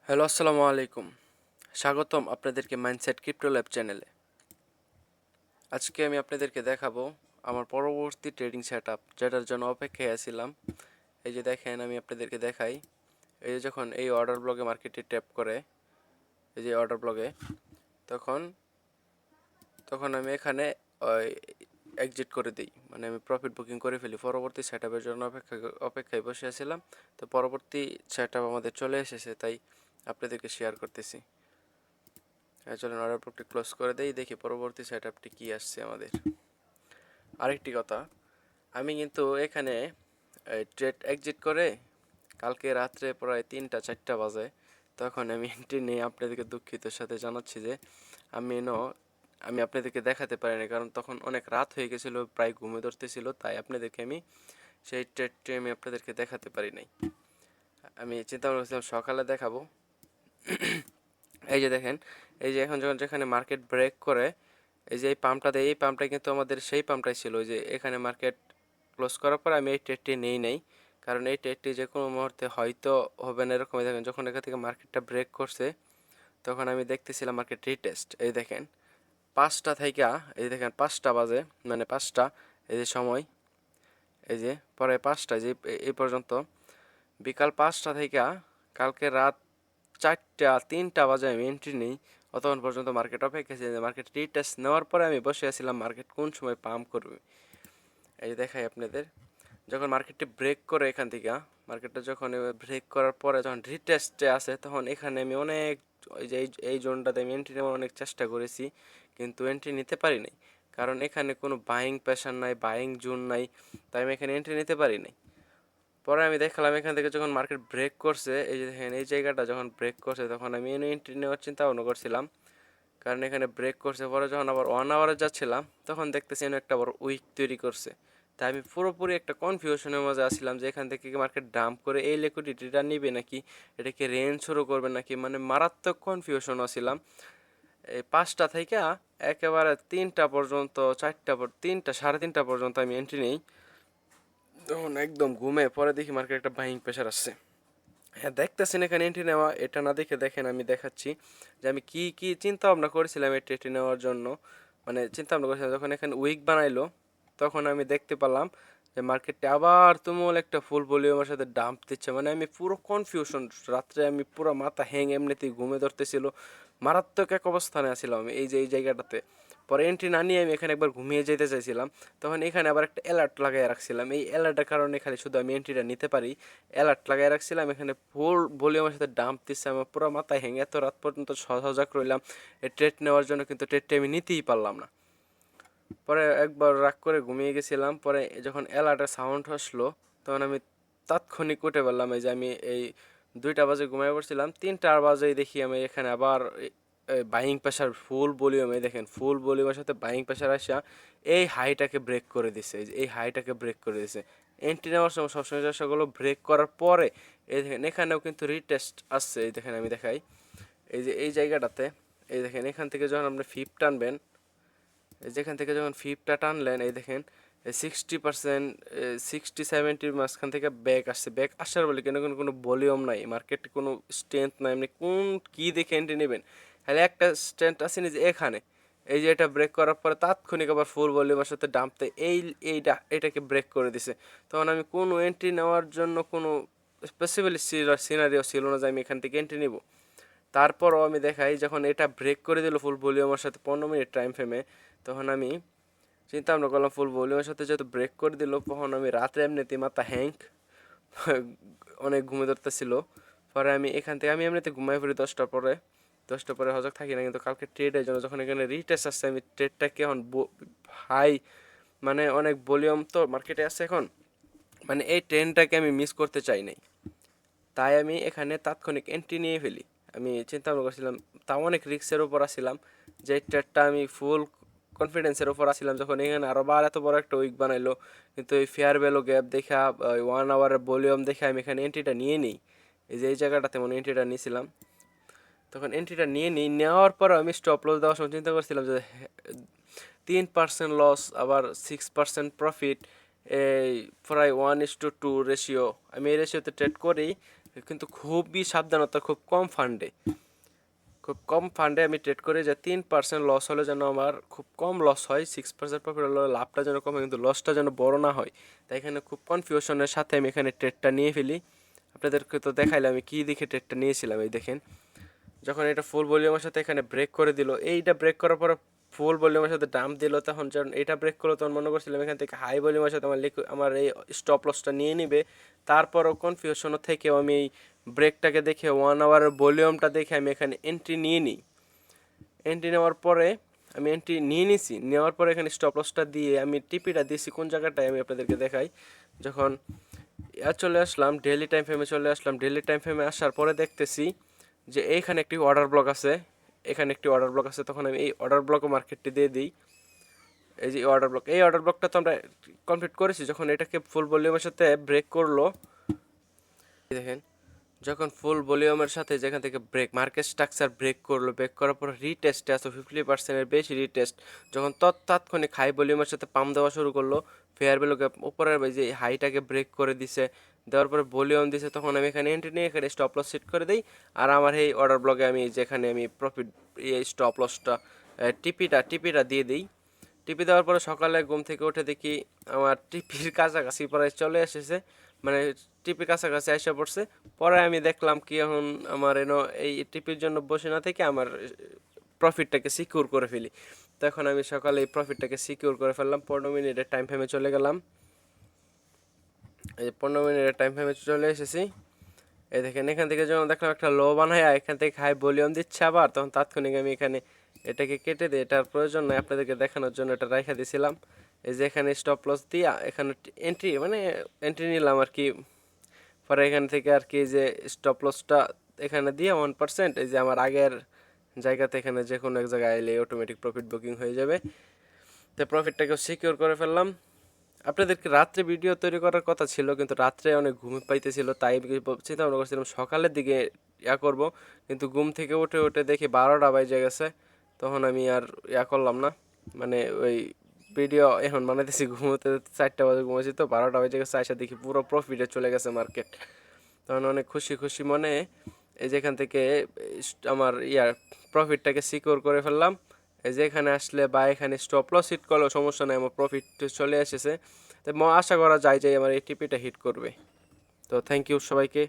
Hello, আসসালামু আলাইকুম। স্বাগতম আপনাদেরকে মাইন্ডসেট ক্রিপ্টো ল্যাব চ্যানেলে। আজকে আমি আপনাদেরকে দেখাবো আমার পরবর্তী ট্রেডিং সেটআপ, যেটার জন্য অপেক্ষায় আছিলাম। এই যে দেখেন, আমি আপনাদেরকে দেখাই। এই যে যখন এই অর্ডার ব্লগে মার্কেটে ট্যাপ করে, এই যে অর্ডার ব্লগে, তখন তখন আমি এখানে এক্সিট করে দিই, মানে আমি প্রফিট বুকিং করে ফেলি। পরবর্তী সেটআপের জন্য অপেক্ষায় বসে আছিলাম। তো পরবর্তী সেটআপ আমাদের চলে এসেছে, তাই আপনাদেরকে শেয়ার করতেছি। চলুন অর্ডার বুকটি ক্লোজ করে দেই, দেখি পরবর্তী সেটআপটি কি আসছে আমাদের। আরেকটি কথা, আমি কিন্তু এখানে ট্রেড এক্সিট করে কালকে রাত্রে প্রায় 3টা 4টা বাজে তখন আমি এন্ট্রি নিয়ে আপনাদেরকে দুঃখিতর সাথে জানাচ্ছি যে আমি আমি আপনাদেরকে দেখাতে পারিনি, কারণ তখন অনেক রাত হয়ে গেছিলো, প্রায় ঘুমে ধরতেছিল, তাই আপনাদেরকে আমি সেই ট্রেডটি আমি আপনাদেরকে দেখাতে পারি নাই। আমি চিন্তা করেছিলাম সকালে দেখাবো। এই যে দেখেন, এই যে এখন যখন যেখানে মার্কেট ব্রেক করে, এই যে এই পাম্পটা দেয়, এই পাম্পটা কিন্তু আমাদের সেই পাম্পটাই ছিল যে এখানে মার্কেট ক্লোজ করার পর আমি এই ট্রেডটি নেই, কারণ এই ট্রেডটি যে কোনো মুহূর্তে হয়তো হবে না এরকমই। দেখেন, যখন এখান থেকে মার্কেটটা ব্রেক করছে তখন আমি দেখতেছিলাম মার্কেট রিটেস্ট। এই দেখেন 5টা থেকে, এই দেখেন 5টা বাজে, মানে 5টা, এই যে সময়, এই যে পরে 5টা, যে এই পর্যন্ত বিকাল 5টা থেকে কালকে রাত 4টা 3টা বাজে আমি এন্ট্রি নিই। অতক্ষণ পর্যন্ত মার্কেট অপেক্ষা ছিল যে মার্কেট রিটেস্ট নেওয়ার পরে আমি বসে আছিলাম মার্কেট কোন সময় পাম্প করবে। এই দেখাই আপনাদের, যখন মার্কেটটি ব্রেক করে এখান থেকে, মার্কেটটা যখন ব্রেক করার পরে যখন রিটেস্টে আসে, তখন এখানে আমি অনেক, ওই যে এই জোনটাতে আমি এন্ট্রি নেওয়ার অনেক চেষ্টা করেছি, কিন্তু এন্ট্রি নিতে পারি নাই, কারণ এখানে কোনো বাইং প্রেশার নাই, বাইং জোন নাই, তাই আমি এখানে এন্ট্রি নিতে পারি নাই। পরে আমি দেখলাম এখান থেকে যখন মার্কেট ব্রেক করছে, এই যে দেখেন এই জায়গাটা যখন ব্রেক করছে, তখন আমি এন্ট্রি নেওয়ার চিন্তা ভাবনা করছিলাম, কারণ এখানে ব্রেক করছে। পরে যখন আবার 1 আওয়ারে যাচ্ছিলাম, তখন দেখতেছি একটা বড় উইক তৈরি করছে। তাই আমি পুরোপুরি একটা কনফিউশনের মধ্যে আসছিলাম যে এখান থেকে মার্কেট ডাম্প করে এই লিকুইডিটিটা নিবে নাকি, এটাকে রেঞ্জ শুরু করবে নাকি, মানে মারাত্মক কনফিউশন আসছিলাম। এই 5টা থেকে একেবারে 3টা পর্যন্ত, 3টা 3:30 পর্যন্ত আমি এন্ট্রি নেই। তখন একদম ঘুমে পরে দেখি মার্কেট একটা বাইং প্রেশার আসছে। হ্যাঁ, দেখতেছেন এখানে এন্ট্রি নেওয়া, এটা না দেখে দেখেন আমি দেখাচ্ছি যে আমি কি কি চিন্তা ভাবনা করেছিলাম এই এন্ট্রি নেওয়ার জন্য। মানে চিন্তা ভাবনা করেছিলাম, যখন এখানে উইক বানাইলো তখন আমি দেখতে পেলাম যে মার্কেটে আবার তুমুল একটা ফুল ভলিউমের সাথে ডাম্প দিচ্ছে। মানে আমি পুরো কনফিউশন, রাত্রে আমি পুরো মাথা হ্যাং, এমনিতেই ঘুমে ধরতেছিল, মারাত্মক এক অবস্থানে আছিলাম আমি এই যে এই জায়গাটাতে। পরে এন্ট্রি না নিয়ে আমি এখানে একবার ঘুমিয়ে যেতে চাইছিলাম, তখন এখানে আবার একটা অ্যালার্ট লাগাই রাখছিলাম। এই অ্যালার্টের কারণে খালি শুধু আমি এন্ট্রিটা নিতে পারি, অ্যালার্ট লাগাই রাখছিলাম। এখানে ফুল ভলিউমের সাথে ডাম্প দিচ্ছে, আমার পুরো মাথায় হ্যাং, এত রাত পর্যন্ত সজাগ রইলাম এই ট্রেড নেওয়ার জন্য, কিন্তু ট্রেডটি আমি নিতেই পারলাম না। পরে একবার রাগ করে ঘুমিয়ে গেছিলাম। পরে যখন অ্যালার্টের সাউন্ড আসলো, তখন আমি তাৎক্ষণিক উঠে বললাম, এই যে আমি এই 2টা বাজে ঘুমিয়ে পড়ছিলাম, 3টা বাজেই দেখি আমি এখানে আবার বাইং প্রেশার ফুল ভলিউমে, দেখেন ফুল ভলিউমের সাথে বাইং প্রেশার আসা এই হাইটাকে ব্রেক করে দিছে, এই হাইটাকে ব্রেক করে দিছে। এন্ট্রি নেওয়ার সময় সবসময় চেষ্টাগুলো ব্রেক করার পরে, এই দেখেন এখানেও কিন্তু রিটেস্ট আসছে। এই দেখেন আমি দেখাই, এই যে এই জায়গাটাতে, এই দেখেন এখান থেকে যখন আপনি ফিপ টানবেন, যেখান থেকে যখন ফিপটা টানলেন, এই দেখেন 60%, 60-70 মাঝখান থেকে ব্যাক আসছে। ব্যাক আসার বলে কেন, কোনো ভলিউম নাই, মার্কেটে কোনো স্ট্রেংথ নাই, এমনি কোন কি দেখে এন্ট্রি নেবেন। খালি একটা স্ট্রেংথ আছে না, যে এখানে এই যে এটা ব্রেক করার পরে তাৎক্ষণিক আবার ফুল ভলিউমের সাথে ডাম্পতে এটাকে ব্রেক করে দিছে। তখন আমি কোনো এন্ট্রি নেওয়ার জন্য কোনো স্পেসিফিক সিনারিও ছিল না যে আমি এখান থেকে এন্ট্রি নিব। তারপরও আমি দেখাই, যখন এটা ব্রেক করে দিল ফুল ভলিউমের সাথে 15 মিনিট টাইম ফ্রেমে, তখন আমি চিন্তা ভাবনা করলাম ফুল ভলিউমের সাথে যেহেতু ব্রেক করে দিল, তখন আমি রাত্রে এমনিতে মাথা হ্যাংক, অনেক ঘুমে ধরতেছিল। পরে আমি এখান থেকে আমি এমনিতে ঘুমাই পড়ি 10টার পরে হজক থাকি না, কিন্তু কালকে ট্রেডের জন্য যখন এখানে রিটেস্ট আসছে, আমি ট্রেডটাকে এখন হাই, মানে অনেক ভলিউম তো মার্কেটে আছে এখন, মানে এই ট্রেনটাকে আমি মিস করতে চাই নাই, তাই আমি এখানে তাৎক্ষণিক এন্ট্রি নিয়ে ফেলি। আমি চিন্তা ভাবনা করছিলাম, তাও অনেক রিস্কের উপর আসছিলাম, যে ট্রেডটা আমি ফুল কনফিডেন্সের উপর আসছিলাম, যখন এখানে আরও বার এত বড় একটা উইক বানাইলো, কিন্তু এই ফেয়ার ভ্যালু গ্যাপ দেখা, 1 আওয়ারের ভলিউম দেখে আমি এখানে এন্ট্রিটা নিয়ে নিই। এই যে এই জায়গাটাতে মনে এন্ট্রিটা নিয়েছিলাম, তখন এন্ট্রিটা নিয়ে নিই, নেওয়ার পর আমি স্টপ লস দেওয়ার সময় চিন্তা করছিলাম যে 3% লস, আবার 6% প্রফিট, এই প্রায় 1:2 রেশিও, আমি এই রেশিওতে ট্রেড করি, কিন্তু খুবই সাবধানতা, খুব কম ফান্ডে আমি ট্রেড করি যে 3% লস হলে যেন আমার খুব কম লস হয়, 6% প্রফিট হলে লাভটা যেন কমে কিন্তু লসটা যেন বড় না হয়। তাই এখানে খুব কনফিউশনের সাথে আমি এখানে ট্রেডটা নিয়ে ফেলি। আপনাদেরকে তো দেখাইলাম আমি কী দেখে ট্রেডটা নিয়েছিলাম। এই দেখেন, যখন এটা ফুল ভলিউমের সাথে এখানে ব্রেক করে দিল, এইটা ব্রেক করার পরে ফুল ভলিউমের সাথে ডাম্প দিল, তখন যখন এটা ব্রেক করলো তখন মনে করছিলাম এখান থেকে হাই ভলিউমের সাথে আমার এই স্টপ লসটা নিয়ে নিবে। তারপরও কনফিউশন থেকেও আমি এই ব্রেকটাকে দেখে 1 আওয়ারের ভলিউমটা দেখে আমি এখানে এন্ট্রি নিয়ে নিই। এন্ট্রি নেওয়ার পরে আমি এন্ট্রি নিয়ে নিছি, নেওয়ার পরে এখানে স্টপ লসটা দিয়ে আমি টিপিটা দিয়েছি কোন জায়গাটায় আমি আপনাদেরকে দেখাই। যখন চলে আসলাম ডেইলি টাইম ফ্রেমে, ডেইলি টাইম ফ্রেমে আসার পরে দেখতেছি যে এইখানে একটি অর্ডার ব্লক আছে, তখন আমি এই অর্ডার ব্লক মার্কেটটি দিয়ে দিই। এই যে এই অর্ডার ব্লকটা তো আমরা কমপ্লিট করেছি। যখন এটাকে ফুল ভলিউমের সাথে ব্রেক করলো, দেখেন যখন ফুল ভলিউমের সাথে যেখান থেকে মার্কেট স্ট্রাকচার ব্রেক করার পর রিটেস্টে আসো 50%-এর বেশি রিটেস্ট, যখন তাৎক্ষণিক হাই ভলিউমের সাথে পাম্প দেওয়া শুরু করলো, ফেয়ার ভ্যালুকে উপরের যে হাইটাকে ব্রেক করে দিছে, দেওয়ার পরে ভলিউম দিছে, তখন আমি এখানে এন্ট্রি নিয়ে এখানে স্টপ লস সেট করে দিই। আর আমার এই অর্ডার ব্লকে আমি যেখানে আমি প্রফিট এই স্টপ লসটা টিপিটা দিয়ে দিই। টিপি দেওয়ার পরে সকালে ঘুম থেকে উঠে দেখি আমার টিপির কাছাকাছি প্রায় চলে এসেছে, মানে টিপির কাছাকাছি এসে পড়ছে। পরে আমি দেখলাম কি এখন আমার এই টিপির জন্য বসে না থেকে আমার প্রফিটটাকে সিকিউর করে ফেলি। তো এখন আমি সকালে এই প্রফিটটাকে সিকিউর করে ফেললাম। 15 মিনিটের টাইম ফ্রেমে চলে গেলাম। এই 15 মিনিটের টাইম ফ্রেমে চলে এসেছি। এই দেখেন এখান থেকে যখন দেখলাম একটা লো বানায় এখান থেকে হাই ভলিউম দিচ্ছে আবার, তখন তাৎক্ষণিক আমি এখানে এটাকে কেটে দিই। এটার প্রয়োজন নয়, আপনাদেরকে দেখানোর জন্য এটা রেখে দিয়েছিলাম। এই যে এখানে স্টপ লস দিয়ে এখানে এন্ট্রি নিলাম আর কি। পরে এখান থেকে আর কি যে স্টপ লসটা এখানে দিয়ে 1%, এই যে আমার আগের জায়গাতে এখানে যে কোনো এক জায়গায় এলে অটোমেটিক প্রফিট বুকিং হয়ে যাবে। তো প্রফিটটাকেও সিকিউর করে ফেললাম। আপনাদেরকে রাত্রে ভিডিও তৈরি করার কথা ছিল, কিন্তু রাত্রে অনেক ঘুম পাইতেছিল, তাই চিন্তা ভাবনা করছিলাম সকালের দিকে করব, কিন্তু ঘুম থেকে উঠে দেখি 12টা বাজে গেছে। তখন আমি আর করলাম না, মানে ওই ভিডিও এখন বানাইতেছি ঘুমোতে 4টা বাজে ঘুমাইছি, তো 12টা বাজে গেছে, আসা দেখি পুরো প্রফিটে চলে গেছে মার্কেট। তখন অনেক খুশি মনে এই যেখান থেকে আমার প্রফিটটাকে সিকিউর করে ফেললাম। এই যে এখানে আসলে বা এখানে স্টপ লস হিট করলেও সমস্যা নেই, আমার প্রফিট চলে এসেছে। তো আশা করা যায় যে আমার এই টিপিটা হিট করবে। তো থ্যাংক ইউ সবাইকে।